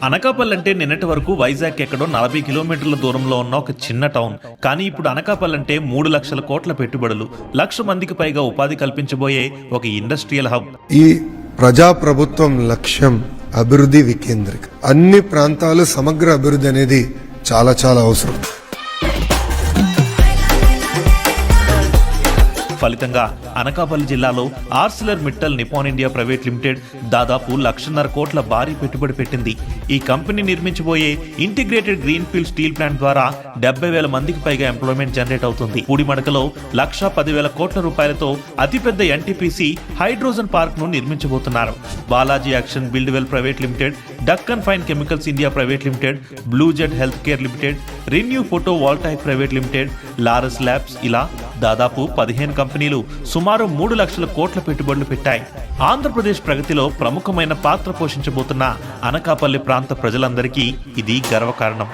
అనకాపల్లి అంటే నిన్నటి వరకు వైజాగ్ ఎక్కడో 40 కిలోమీటర్ల దూరంలో ఉన్న ఒక చిన్న టౌన్. కానీ ఇప్పుడు అనకాపల్లి అంటే 3 లక్షల కోట్ల పెట్టుబడులు, 1,00,000 మందికి పైగా ఉపాధి కల్పించబోయే ఒక ఇండస్ట్రియల్ హబ్. ఈ ప్రజాప్రభుత్వం లక్ష్యం అభివృద్ధి వికేంద్రీకరణ. అన్ని ప్రాంతాలు సమగ్ర అభివృద్ధి అనేది చాలా చాలా అవసరం. ఫలితంగా అనకాపల్లి జిల్లాలో Arcelor Mittal Nippon India private limited దాదాపు 1,50,000 కోట్ల భారీ పెట్టుబడి పెట్టింది. ఈ కంపెనీ నిర్మించబోయే integrated green field steel plant ద్వారా 70,000 మందికి పైగా ఎంప్లాయ్మెంట్ జనరేట్ అవుతుంది. పూడిమడకలో 1,10,000 కోట్ల రూపాయలతో అతిపెద్ద ఎన్టీపీసీ హైడ్రోజన్ పార్క్ ను నిర్మించబోతున్నారు. Balaji action Buildwell private limited, Deccan fine chemicals India private limited, blue jet health care limited, renew photovoltaic private limited, Laurus labs, ఇలా దాదాపు 15 కంపెనీలు సుమారు 3 లక్షల కోట్ల పెట్టుబడులు పెట్టాయి. ఆంధ్రప్రదేశ్ ప్రగతిలో ప్రముఖమైన పాత్ర పోషించబోతున్న అనకాపల్లి ప్రాంత ప్రజలందరికీ ఇది గర్వకారణం.